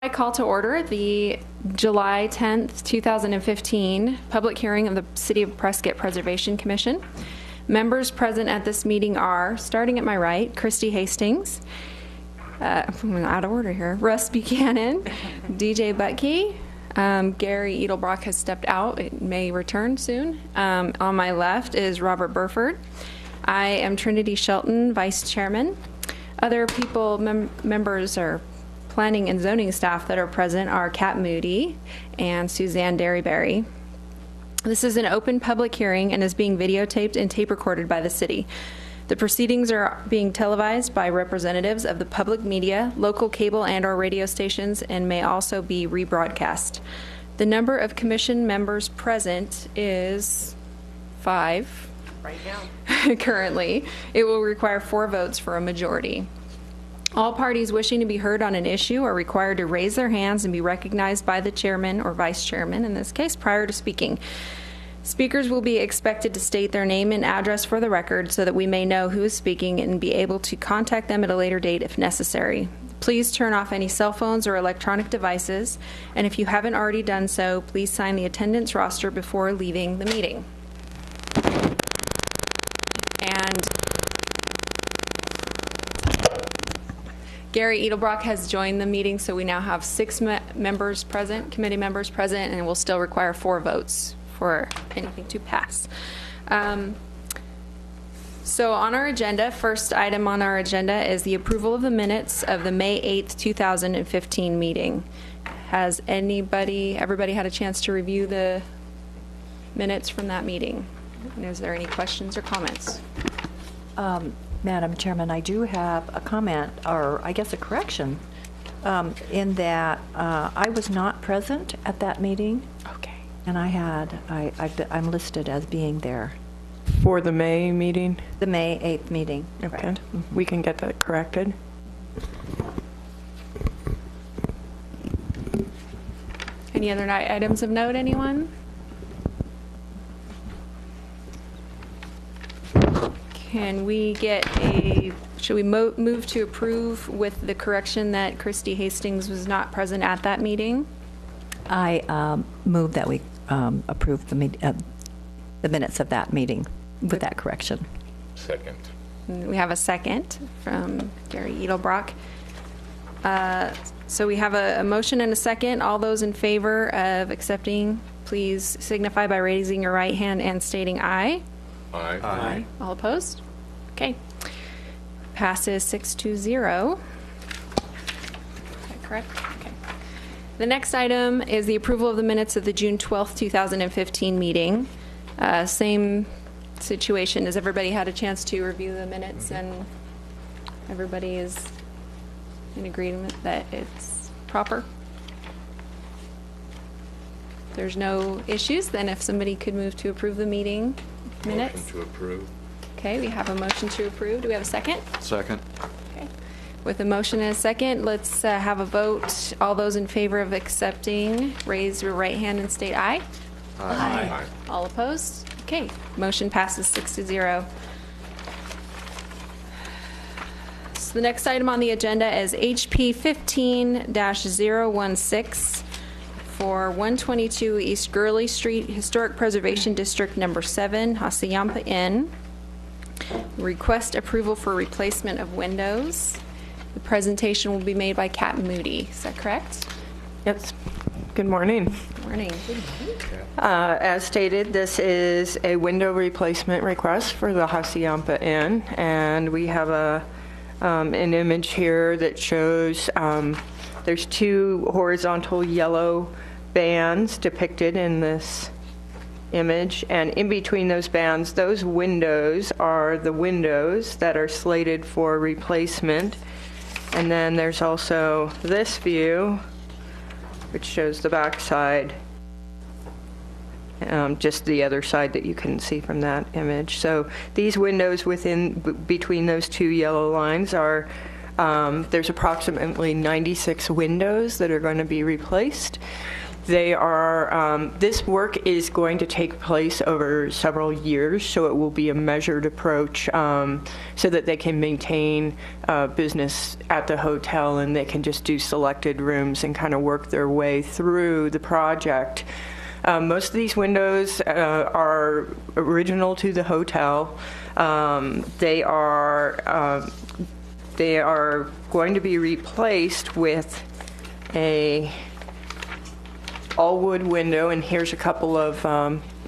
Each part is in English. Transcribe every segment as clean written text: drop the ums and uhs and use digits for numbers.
Call to order the July 10th, 2015 public hearing of the City of Prescott Preservation Commission. Members present at this meeting are, starting at my right, Christy Hastings, I'm out of order here, Russ Buchanan, DJ Butke, Gary Edelbrock has stepped out. It may return soon. On my left is Robert Burford. I am Trinity Shelton, Vice Chairman. Other people, members or planning and zoning staff that are present are Kat Moody and Suzanne Derryberry. This is an open public hearing and is being videotaped and tape recorded by the city. The proceedings are being televised by representatives of the public media, local cable and/or radio stations, and may also be rebroadcast. The number of commission members present is 5. Right now. Currently. It will require 4 votes for a majority. All parties wishing to be heard on an issue are required to raise their hands and be recognized by the chairman or vice chairman, in this case, prior to speaking. Speakers will be expected to state their name and address for the record so that we may know who is speaking and be able to contact them at a later date if necessary. Please turn off any cell phones or electronic devices, and if you haven't already done so, please sign the attendance roster before leaving the meeting. And Gary Edelbrock has joined the meeting, so we now have 6 members present, committee members present, and we'll still require 4 votes for anything to pass. So on our agenda, first item on our agenda is the approval of the minutes of the May 8th, 2015 meeting. Has everybody had a chance to review the minutes from that meeting? And is there any questions or comments? Madam Chairman, I do have a comment, or I guess a correction, in that I was not present at that meeting. Okay. And I'm listed as being there. For the May meeting? The May 8th meeting. Okay. Correct. We can get that corrected. Any other items of note, anyone? Can we get should we move to approve with the correction that Christy Hastings was not present at that meeting? I move that we approve the minutes of that meeting with that correction. Second. We have a second from Gary Edelbrock. So we have a motion and a second. All those in favor of accepting, please signify by raising your right hand and stating aye. Aye. Aye. All opposed? Okay. Passes 6-0. Is that correct? Okay. The next item is the approval of the minutes of the June 12th, 2015 meeting. Same situation. Has everybody had a chance to review the minutes and everybody is in agreement that it's proper? If there's no issues, then if somebody could move to approve the meeting minutes. Motion to approve. Okay, we have a motion to approve. Do we have a second? Second. Okay. With a motion and a second, let's have a vote. All those in favor of accepting, raise your right hand and state aye. Aye. All opposed? Okay, motion passes 6-0. So the next item on the agenda is HP 15-016 for 122 East Gurley Street, Historic Preservation District Number 7, Hassayampa Inn. Request approval for replacement of windows. The presentation will be made by Kat Moody. Is that correct? Yes. Good morning. Good morning. As stated, this is a window replacement request for the Hassayampa Inn, and we have an image here that shows there's 2 horizontal yellow bands depicted in this image, and in between those bands, those windows are the windows that are slated for replacement. And then there's also this view, which shows the back side, just the other side that you couldn't see from that image. So these windows between those 2 yellow lines are, there's approximately 96 windows that are going to be replaced. They are, this work is going to take place over several years, so it will be a measured approach so that they can maintain business at the hotel and they can just do selected rooms and kind of work their way through the project. Most of these windows are original to the hotel. They are going to be replaced with a all-wood window, and here's a couple of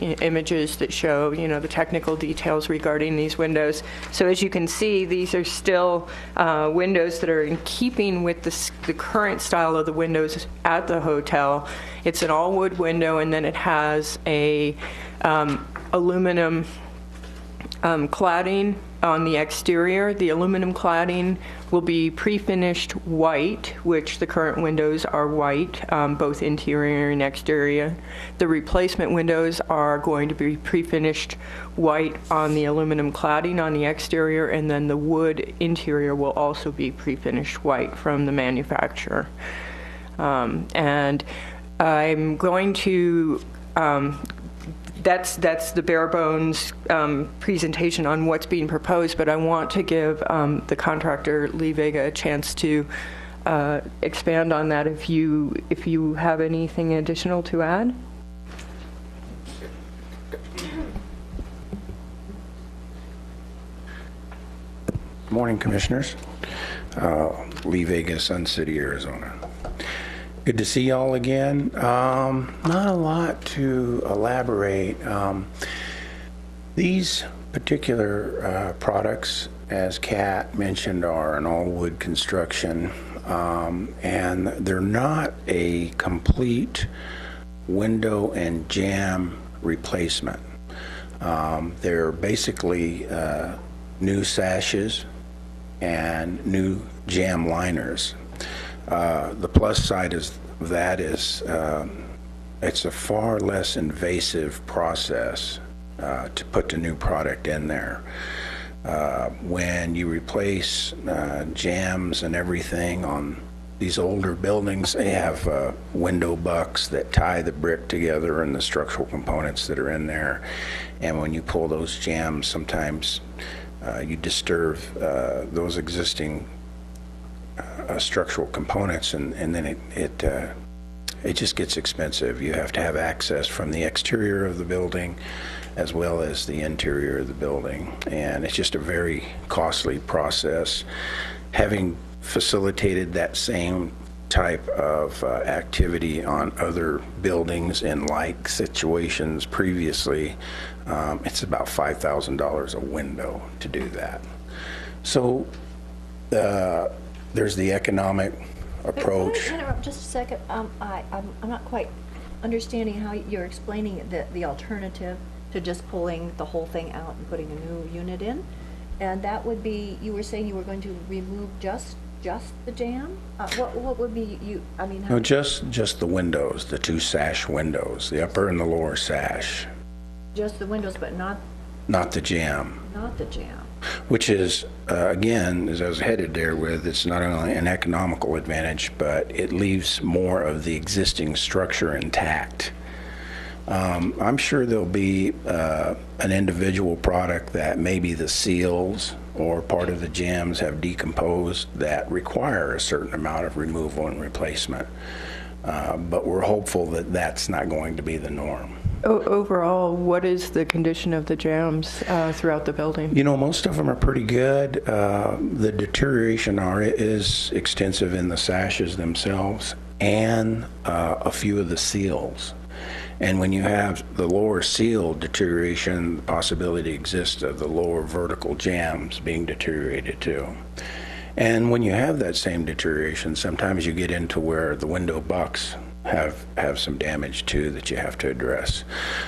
images that show, the technical details regarding these windows. So as you can see, these are still windows that are in keeping with the current style of the windows at the hotel. It's an all-wood window, and then it has a aluminum cladding on the exterior. The aluminum cladding will be pre-finished white, which the current windows are white, both interior and exterior. The replacement windows are going to be pre-finished white on the aluminum cladding on the exterior, and then the wood interior will also be pre-finished white from the manufacturer. And I'm going to that's the bare bones presentation on what's being proposed, but I want to give the contractor, Lee Vega, a chance to expand on that if you have anything additional to add. Good morning, Commissioners. Lee Vega, Sun City, Arizona. Good to see y'all again. Not a lot to elaborate. These particular products, as Kat mentioned, are an all-wood construction, and they're not a complete window and jamb replacement. They're basically new sashes and new jamb liners. The plus side of that is it's a far less invasive process to put the new product in there. When you replace jambs and everything on these older buildings, they have window bucks that tie the brick together and the structural components that are in there. And when you pull those jambs, sometimes you disturb those existing structural components, and then it just gets expensive. You have to have access from the exterior of the building as well as the interior of the building, and it's just a very costly process. Having facilitated that same type of activity on other buildings in like situations previously, it's about $5,000 a window to do that. So there's the economic approach. Can I interrupt just a second? I'm not quite understanding how you're explaining the alternative to just pulling the whole thing out and putting a new unit in. And that would be, you were saying you were going to remove just the jamb? What would be, No, just the windows, the two sash windows, the upper and the lower sash. Just the windows, but not the jamb. Not the jamb. Which is, again, as I was headed there with, it's not only an economical advantage, but it leaves more of the existing structure intact. I'm sure there'll be an individual product that maybe the seals or part of the jambs have decomposed that require a certain amount of removal and replacement. But we're hopeful that that's not going to be the norm. Overall, what is the condition of the jambs throughout the building? Most of them are pretty good. The deterioration is extensive in the sashes themselves and a few of the seals. And when you have the lower seal deterioration, the possibility exists of the lower vertical jambs being deteriorated too. And when you have that same deterioration, sometimes you get into where the window bucks have some damage too that you have to address.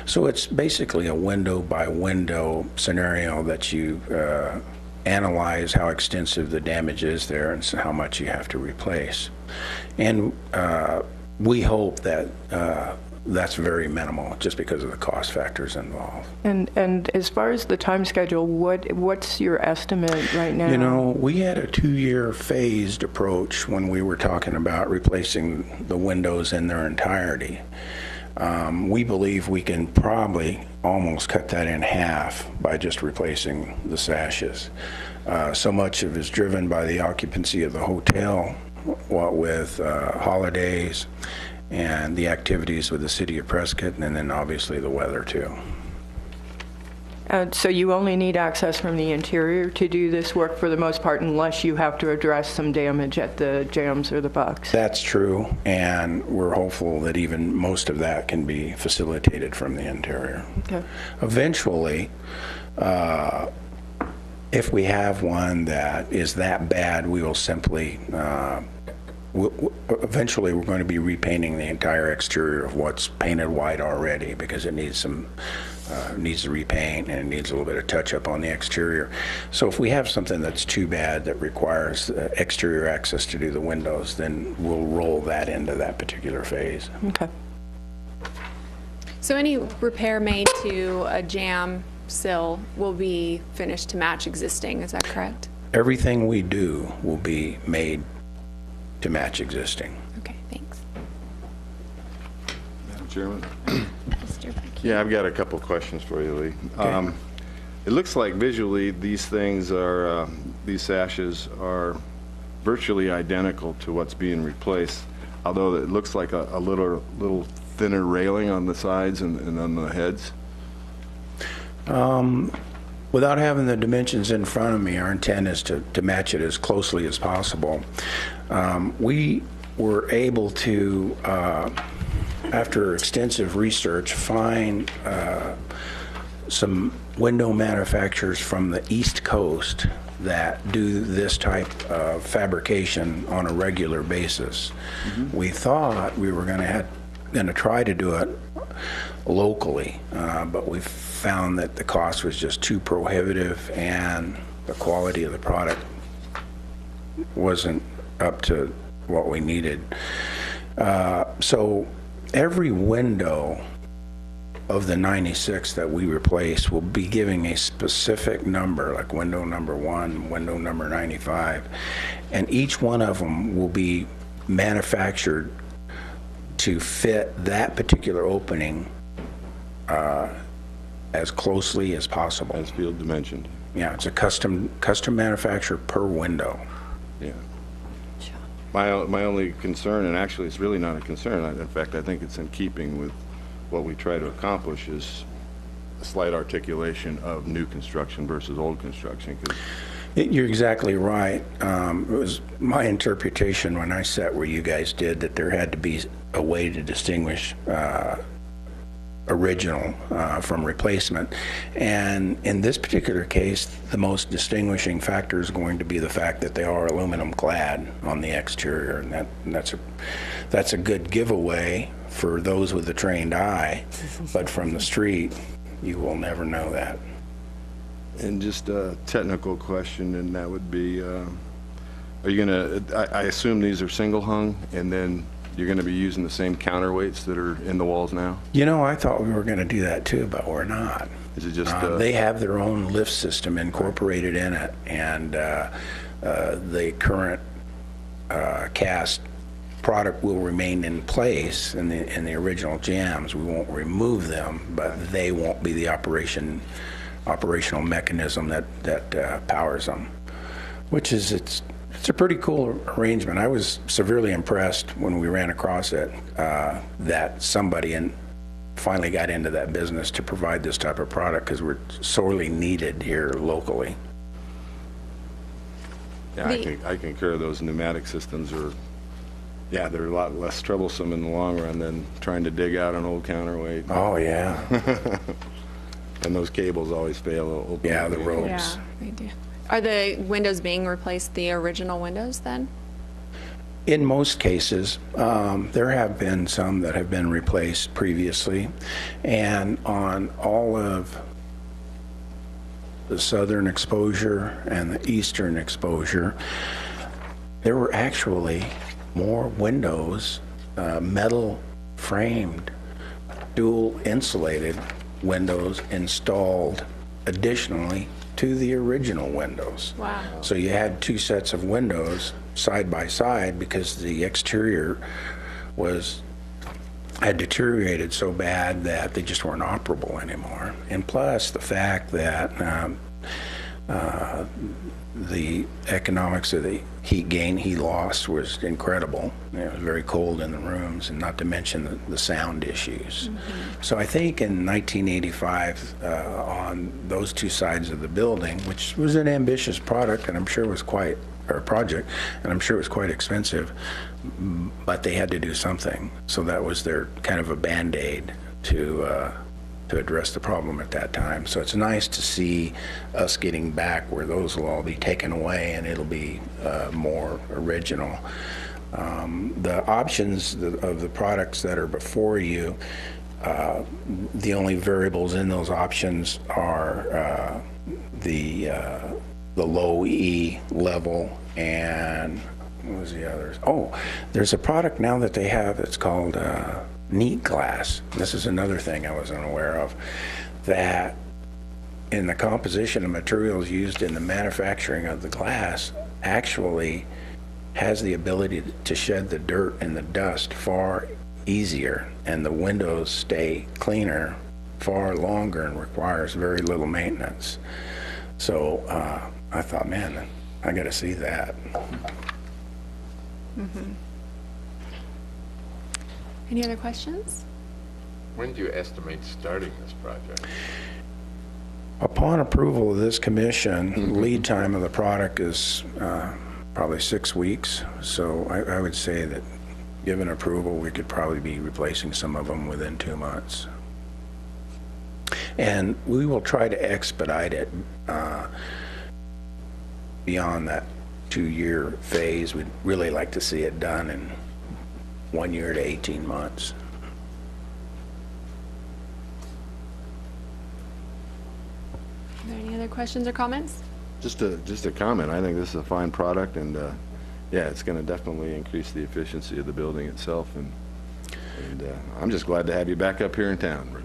So it's basically a window by window scenario that you analyze how extensive the damage is there and so how much you have to replace. And we hope that that's very minimal, just because of the cost factors involved. And as far as the time schedule, what's your estimate right now? You know, we had a 2-year phased approach when we were talking about replacing the windows in their entirety. We believe we can probably almost cut that in half by just replacing the sashes. So much of it is driven by the occupancy of the hotel, what with holidays and the activities with the city of Prescott, and then obviously the weather too. So you only need access from the interior to do this work for the most part, unless you have to address some damage at the jams or the bucks? That's true, and we're hopeful that even most of that can be facilitated from the interior. Okay. Eventually, if we have one that is that bad, we will simply, eventually we're going to be repainting the entire exterior of what's painted white already, because it needs some, needs to repaint, and it needs a little bit of touch up on the exterior. So if we have something that's too bad that requires exterior access to do the windows, then we'll roll that into that particular phase. Okay. So any repair made to a jam sill will be finished to match existing, is that correct? Everything we do will be made to match existing. Okay, thanks. Madam Chairman? Mr. Becky. Yeah, I've got a couple of questions for you, Lee. It looks like visually these things are, these sashes are virtually identical to what's being replaced, although it looks like a little thinner railing on the sides and on the heads. Without having the dimensions in front of me, our intent is to match it as closely as possible. We were able to, after extensive research, find some window manufacturers from the East Coast that do this type of fabrication on a regular basis. We thought we were going to try to do it locally, but we found that the cost was just too prohibitive and the quality of the product wasn't up to what we needed. So every window of the 96 that we replace will be giving a specific number, like window number 1, window number 95, and each one of them will be manufactured to fit that particular opening as closely as possible. As field dimensioned. Yeah, it's a custom manufacture per window. Yeah. My only concern, and actually it's really not a concern, in fact I think it's in keeping with what we try to accomplish, is a slight articulation of new construction versus old construction. You're exactly right. It was my interpretation when I sat where you guys did that there had to be a way to distinguish original from replacement. And in this particular case, the most distinguishing factor is going to be the fact that they are aluminum clad on the exterior, and that's a good giveaway for those with a trained eye, but from the street, you will never know that. And just a technical question, and that would be, are you going to, I assume these are single hung, and then you're going to be using the same counterweights that are in the walls now? You know, I thought we were going to do that too, but we're not. Is it just... they have their own lift system incorporated in it, and the current cast product will remain in place in the original jams. We won't remove them, but they won't be the operational mechanism that powers them, which is it's a pretty cool arrangement. I was severely impressed when we ran across it that somebody finally got into that business to provide this type of product, because we're sorely needed here locally. Yeah, I concur. Those pneumatic systems are, yeah, they're a lot less troublesome in the long run than trying to dig out an old counterweight. Oh, yeah. And those cables always fail. Yeah, the ropes. Yeah, they do. Are the windows being replaced the original windows then? In most cases, there have been some that have been replaced previously, and on all of the southern exposure and the eastern exposure, there were actually more windows, metal framed dual insulated windows installed additionally to the original windows. Wow. So you had two sets of windows side by side because the exterior had deteriorated so bad that they just weren't operable anymore. And plus the fact that the economics of the heat gain, heat loss was incredible. It was very cold in the rooms, and not to mention the sound issues. So I think in 1985, on those two sides of the building, which was an ambitious project, and I'm sure it was quite expensive, but they had to do something. So that was their kind of a Band-Aid to address the problem at that time. So it's nice to see us getting back where those will all be taken away and it'll be more original. The options of the products that are before you, the only variables in those options are the low E level and what was the others? Oh, there's a product now that they have that's called Neat Glass. This is another thing I was unaware of, that in the composition of materials used in the manufacturing of the glass actually has the ability to shed the dirt and the dust far easier, and the windows stay cleaner far longer and requires very little maintenance. So I thought, man, I got to see that. Any other questions? When do you estimate starting this project? Upon approval of this commission, lead time of the product is probably 6 weeks. So I would say that given approval, we could probably be replacing some of them within 2 months. And we will try to expedite it beyond that 2-year phase. We'd really like to see it done in 1 year to 18 months. Are there any other questions or comments? Just a comment. I think this is a fine product, and yeah, it's going to definitely increase the efficiency of the building itself. And I'm just glad to have you back up here in town.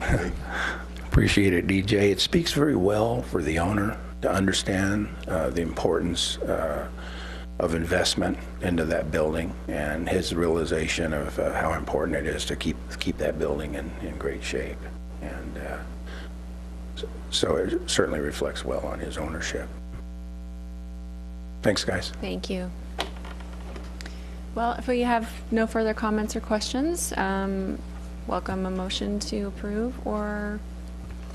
Appreciate it, DJ. It speaks very well for the owner to understand the importance of investment into that building and his realization of how important it is to keep that building in great shape. And so it certainly reflects well on his ownership. Thanks, guys. Thank you. Well, if we have no further comments or questions, welcome a motion to approve or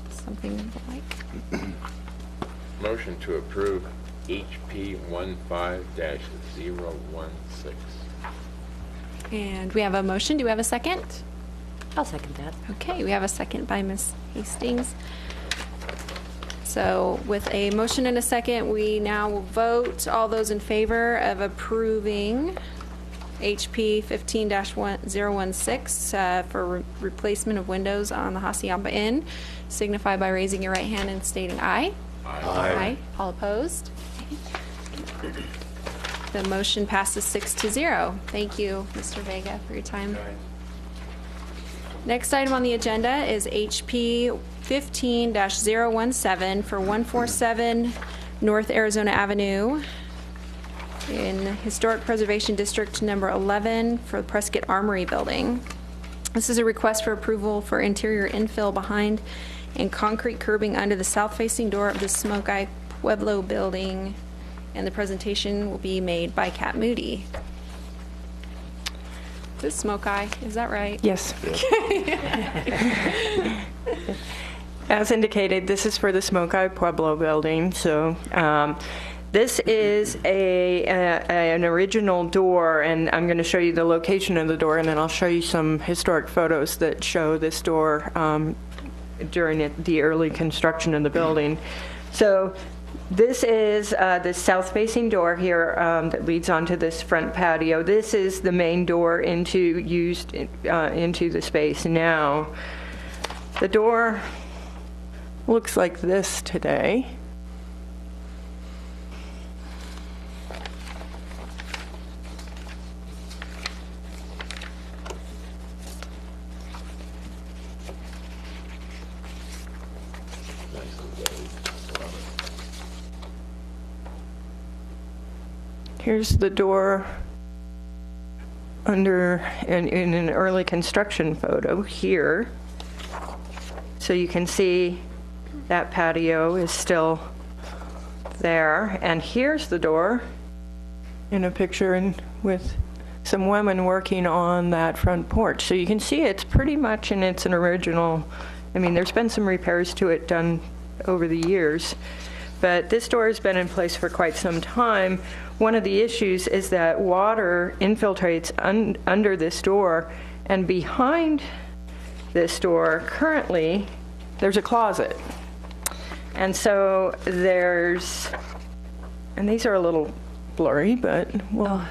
something like. Motion to approve HP 15-016. And we have a motion. Do we have a second? I'll second that. Okay, we have a second by Ms. Hastings. So with a motion and a second, we now will vote. All those in favor of approving HP 15-016 for replacement of windows on the Hacienda Inn, signify by raising your right hand and stating aye. Aye. All opposed? The motion passes 6-0. Thank you, Mr. Vega, for your time. Next item on the agenda is HP 15-017 for 147 North Arizona Avenue in Historic Preservation District number 11 for the Prescott Armory Building. This is a request for approval for interior infill behind and concrete curbing under the south-facing door of the Smoke Eye Pueblo Building, and the presentation will be made by Kat Moody. This is Smoke Eye, is that right? Yes. As indicated, this is for the Smoke Eye Pueblo building. So this is an original door, and I'm going to show you the location of the door, and then I'll show you some historic photos that show this door during the early construction of the building. So this is the south-facing door here that leads onto this front patio. This is the main door into the space now. The door looks like this today. Here's the door under, in an early construction photo here. So you can see that patio is still there. And here's the door in a picture with some women working on that front porch. So you can see it's pretty much in its original, I mean, there's been some repairs to it done over the years, but this door has been in place for quite some time. One of the issues is that water infiltrates under this door, and behind this door, currently, there's a closet. And so there's, and these are a little blurry, but well,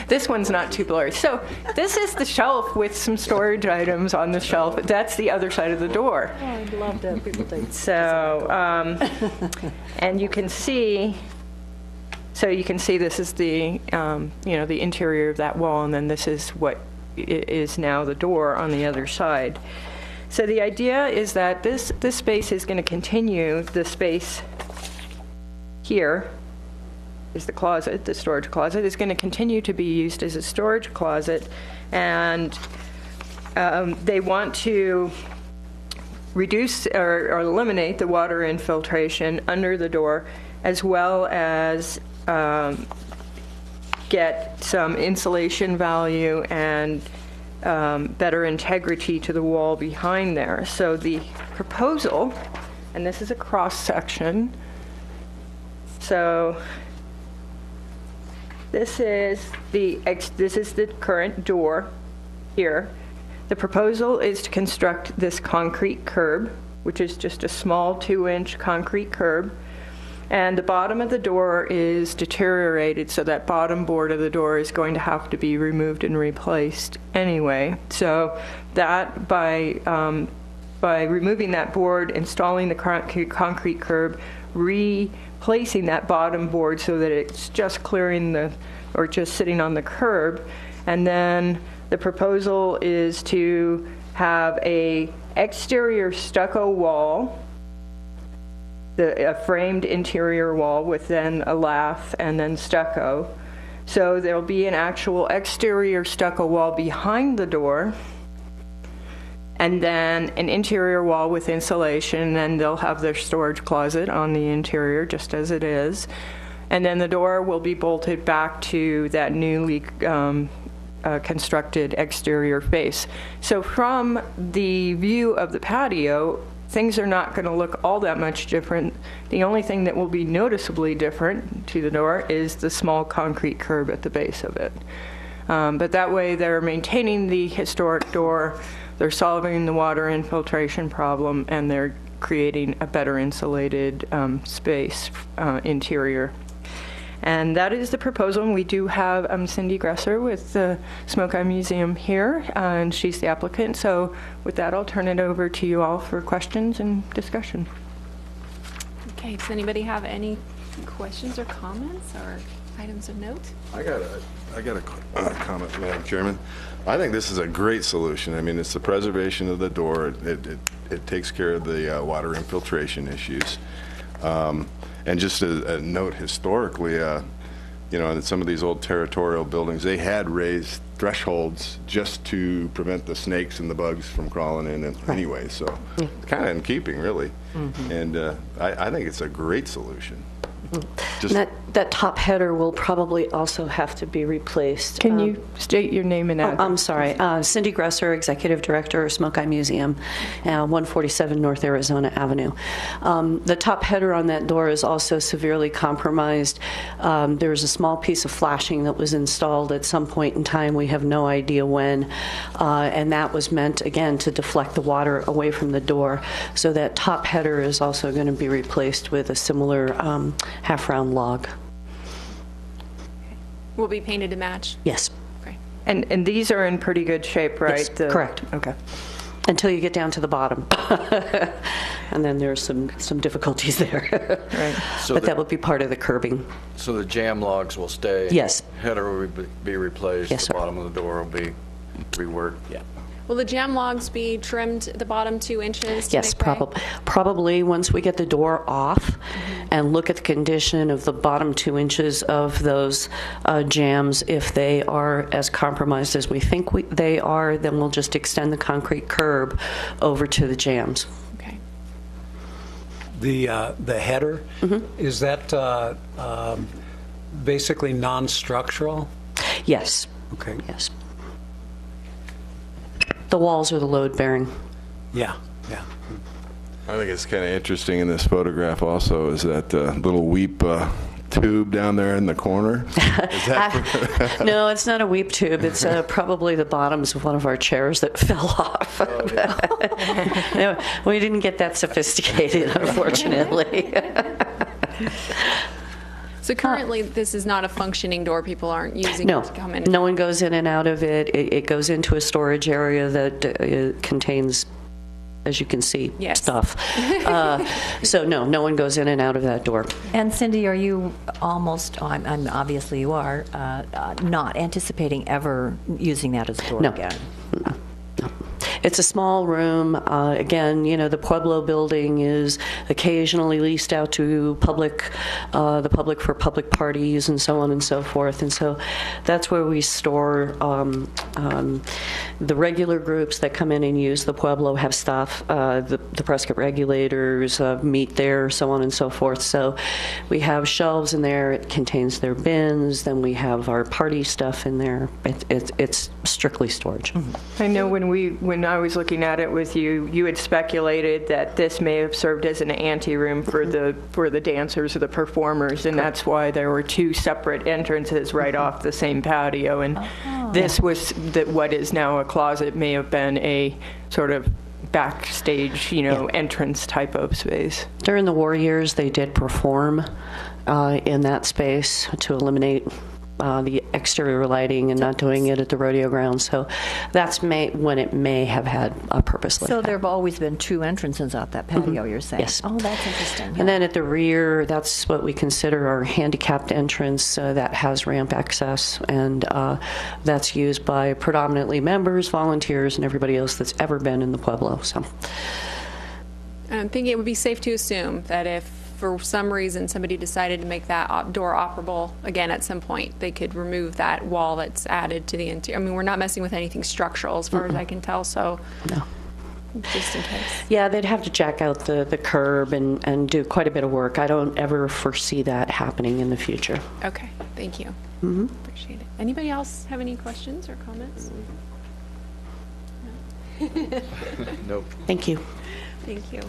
this one's not too blurry. So this is the shelf with some storage items on the shelf. That's the other side of the door. Oh, I'd love to have people think. So, and you can see, this is the, the interior of that wall, and then this is what is now the door on the other side. So the idea is that this space is going to continue. The space here is the closet, the storage closet, is going to continue to be used as a storage closet, and they want to reduce or eliminate the water infiltration under the door, as well as get some insulation value and better integrity to the wall behind there. So the proposal, and this is a cross section, so this is the current door here. The proposal is to construct this concrete curb, which is just a small 2-inch concrete curb. And the bottom of the door is deteriorated, so that bottom board of the door is going to have to be removed and replaced anyway. So that by removing that board, installing the concrete curb, replacing that bottom board so that it's just or just sitting on the curb, and then the proposal is to have a exterior stucco wall, a framed interior wall with then a lath and then stucco. So there'll be an actual exterior stucco wall behind the door, and then an interior wall with insulation, and they'll have their storage closet on the interior just as it is. And then the door will be bolted back to that newly constructed exterior face. So from the view of the patio, things are not going to look all that much different. The only thing that will be noticeably different to the door is the small concrete curb at the base of it. But that way they're maintaining the historic door, they're solving the water infiltration problem, and they're creating a better insulated space interior. And that is the proposal. And we do have Cindy Gresser with the Smoke Eye Museum here, and she's the applicant. So with that, I'll turn it over to you all for questions and discussion. Okay, does anybody have any questions or comments or items of note? I got a comment, Madam Chairman. I think this is a great solution. I mean, it's the preservation of the door. It takes care of the water infiltration issues. And just a note historically, in some of these old territorial buildings, they had raised thresholds just to prevent the snakes and the bugs from crawling in anyway. So kind of in keeping, really. Mm-hmm. And I think it's a great solution. That top header will probably also have to be replaced. Can you state your name and address? I'm sorry. Cindy Gresser, Executive Director, Smoke Eye Museum, 147 North Arizona Avenue. The top header on that door is also severely compromised. There's a small piece of flashing that was installed at some point in time. We have no idea when. And that was meant, again, to deflect the water away from the door. So that top header is also going to be replaced with a similar half-round log. Will be painted to match? Yes. Okay. And these are in pretty good shape, right? Yes, correct. Okay. Until you get down to the bottom. And then there's some difficulties there. Right. So but that would be part of the curbing. So the jam logs will stay? Yes. Header will be replaced? Yes, sir. The bottom of the door will be reworked? Yeah. Will the jam logs be trimmed the bottom 2 inches? To Yes, make way? probably once we get the door off and look at the condition of the bottom 2 inches of those jams, if they are as compromised as we think they are, then we'll just extend the concrete curb over to the jams. Okay. The header, is that basically non-structural? Yes, Okay. yes. The walls are the load bearing. Yeah. I think it's kind of interesting in this photograph also is that little weep tube down there in the corner. Is that No, it's not a weep tube. It's probably the bottoms of one of our chairs that fell off. No, we didn't get that sophisticated, unfortunately. So currently, this is not a functioning door. People aren't using No, it to come in. no one goes in and out of it. It goes into a storage area that contains, as you can see, Yes. stuff. So no one goes in and out of that door. And Cindy, are you almost, I'm obviously you are, not anticipating ever using that as a door No. again? It's a small room. Again, the Pueblo building is occasionally leased out to the public for public parties and so on and so forth. And so that's where we store the regular groups that come in and use the Pueblo, have stuff. The Prescott regulators meet there, so on and so forth. So we have shelves in there. It contains their bins. Then we have our party stuff in there. It's strictly storage. I know when I was looking at it with you, you had speculated that this may have served as an anteroom for the dancers or the performers, and that's why there were 2 separate entrances right off the same patio. And this was what is now a closet may have been a sort of backstage, entrance type of space. During the war years, they did perform in that space to eliminate the exterior lighting and not doing it at the rodeo ground. So that's when it may have had a purpose like So that. there have always been 2 entrances out that patio, you're saying? Yes. Oh, that's interesting. And then at the rear, that's what we consider our handicapped entrance that has ramp access, and that's used by predominantly members, volunteers, and everybody else that's ever been in the Pueblo. So I'm thinking it would be safe to assume that if for some reason somebody decided to make that door operable again at some point, they could remove that wall that's added to the interior. I mean, we're not messing with anything structural as far as I can tell, so no. just in case. Yeah, they'd have to jack out the curb and do quite a bit of work. I don't ever foresee that happening in the future. Okay, thank you. Appreciate it. Anybody else have any questions or comments? Nope. Thank you. Thank you.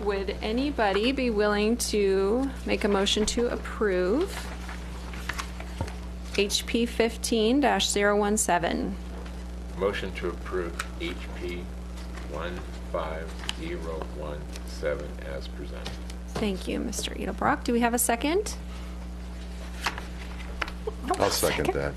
Would anybody be willing to make a motion to approve HP 15-017? Motion to approve HP 15017 as presented. Thank you, Mr. Edelbrock. Do we have a second? I'll second that.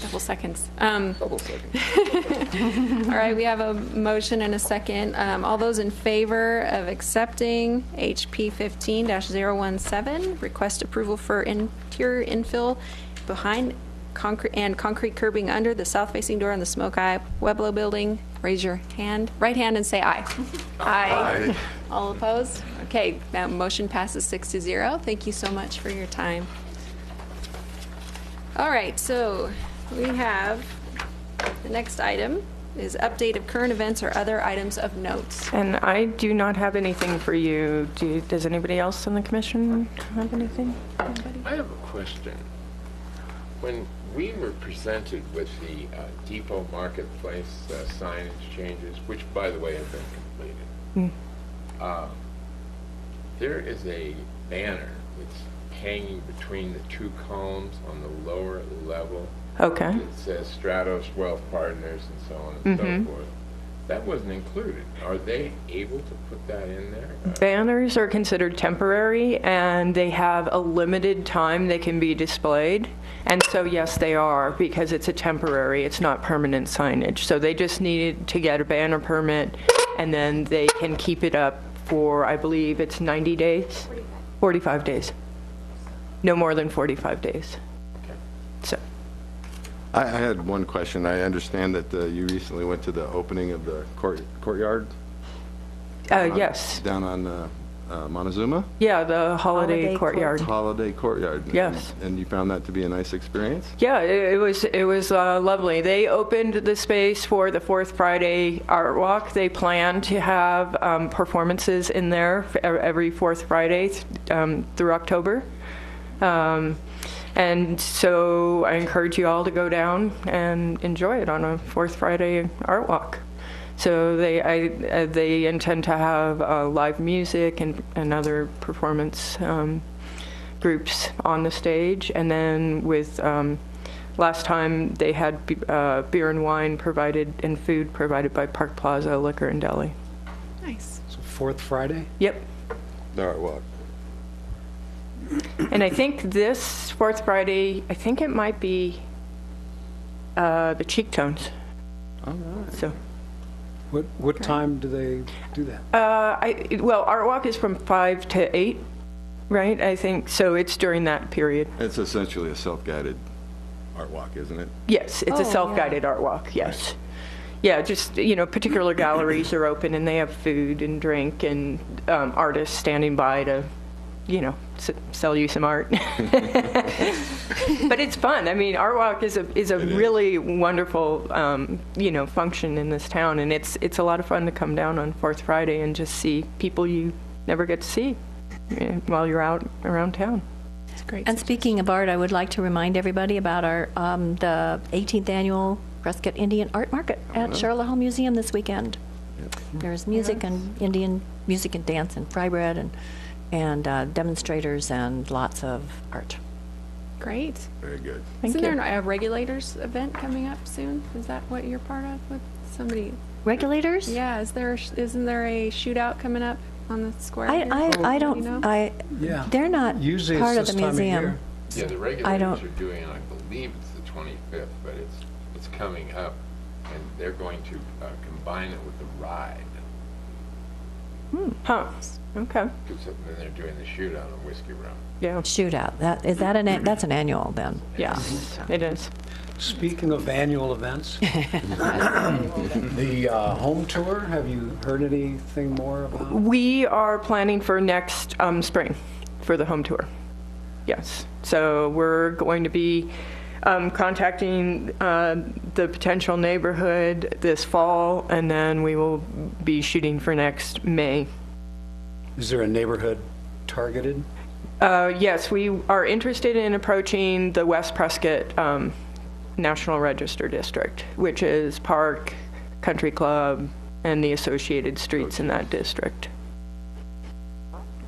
Double seconds. Double second. All right, we have a motion and a second. All those in favor of accepting HP 15-017, request approval for interior infill behind concrete curbing under the south-facing door in the Smoke Eye Pueblo building, raise your right hand and say aye. Aye. All opposed? Okay, that motion passes 6-0. Thank you so much for your time. All right, so we have the next item is update of current events or other items of note. And I do not have anything for you. Does anybody else on the commission have anything? I have a question. When we were presented with the Depot Marketplace signage changes, which, by the way, have been completed, there is a banner that's hanging between the 2 columns on the lower level. Okay. It says Stratos Wealth Partners and so on and so forth. That wasn't included. Are they able to put that in there? Banners are considered temporary, and they have a limited time they can be displayed. And so, yes, they are, because it's a temporary, it's not permanent signage. So they just need to get a banner permit, and then they can keep it up for, I believe it's 90 days? 45 days. No more than 45 days. Okay. So, I had one question. I understand that you recently went to the opening of the courtyard? Yes. Down on Montezuma? Yeah, the holiday Holiday courtyard. Holiday Courtyard. Yes. And you found that to be a nice experience? Yeah, it was lovely. They opened the space for the Fourth Friday Art Walk. They plan to have performances in there every Fourth Friday through October. And so I encourage you all to go down and enjoy it on a Fourth Friday Art Walk. So they intend to have live music and other performance groups on the stage. And then with last time they had beer and wine provided and food provided by Park Plaza Liquor and Deli. Nice. So Fourth Friday? Yep. The Art Walk. And I think this Fourth Friday, I think it might be the Cheek Tones. All right. So. What time do they do that? Well, Art Walk is from 5 to 8, right? I think so. It's during that period. It's essentially a self-guided art walk, isn't it? Yes, it's a self-guided art walk. Yes. Yeah, just particular galleries are open and they have food and drink and artists standing by to, sell you some art. But it's fun. I mean, Art Walk is a really wonderful, function in this town, and it's a lot of fun to come down on Fourth Friday and just see people you never get to see while you're out around town. It's great. And speaking of art, I would like to remind everybody about our the 18th annual Prescott Indian Art Market at Charlotte Hall Museum this weekend. There's music and Indian music and dance and fry bread and demonstrators and lots of art. Great. Very good. Thank Isn't you. there a regulators event coming up soon? Is that what you're part of with somebody? Regulators? Yeah, isn't there a shootout coming up on the square? here? I don't, You know? Yeah. they're not Usually part it's of this the time of museum. year. Yeah, the I regulators don't- are doing, I believe it's the 25th, but it's coming up, and they're going to combine it with the ride. Huh. Okay. Because then they're doing the shootout on Whiskey Row. Yeah. Shootout. That's an annual then. Yes, it is. Speaking of annual events, the home tour, have you heard anything more about? We are planning for next spring for the home tour. Yes. So we're going to be contacting the potential neighborhood this fall, and then we will be shooting for next May. Is there a neighborhood targeted? Yes, we are interested in approaching the West Prescott National Register District, which is Park, Country Club, and the associated streets in that district.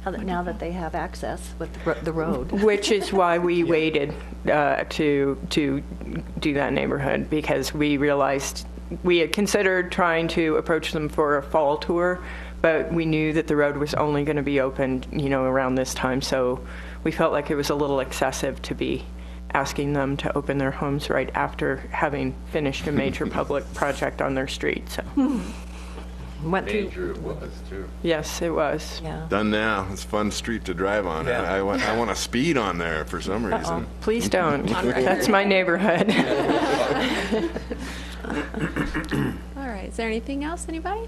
Now that they have access with the road. Which is why we waited to do that neighborhood, because we realized we had considered trying to approach them for a fall tour, but we knew that the road was only going to be open, around this time, so we felt like it was a little excessive to be asking them to open their homes right after having finished a major public project on their street. So, Went through. Danger it was, too. yes, it was. Yeah. Done now. It's a fun street to drive on. Yeah. I want to speed on there for some reason. Please don't. On record. That's my neighborhood. All right. Is there anything else, anybody?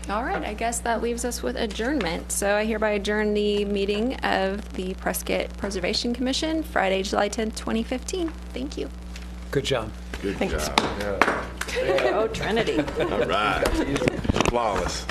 All right. I guess that leaves us with adjournment. So I hereby adjourn the meeting of the Prescott Preservation Commission, Friday, July 10th, 2015. Thank you. Good job. Good Thanks. job. Oh, Trinity. All right. Flawless.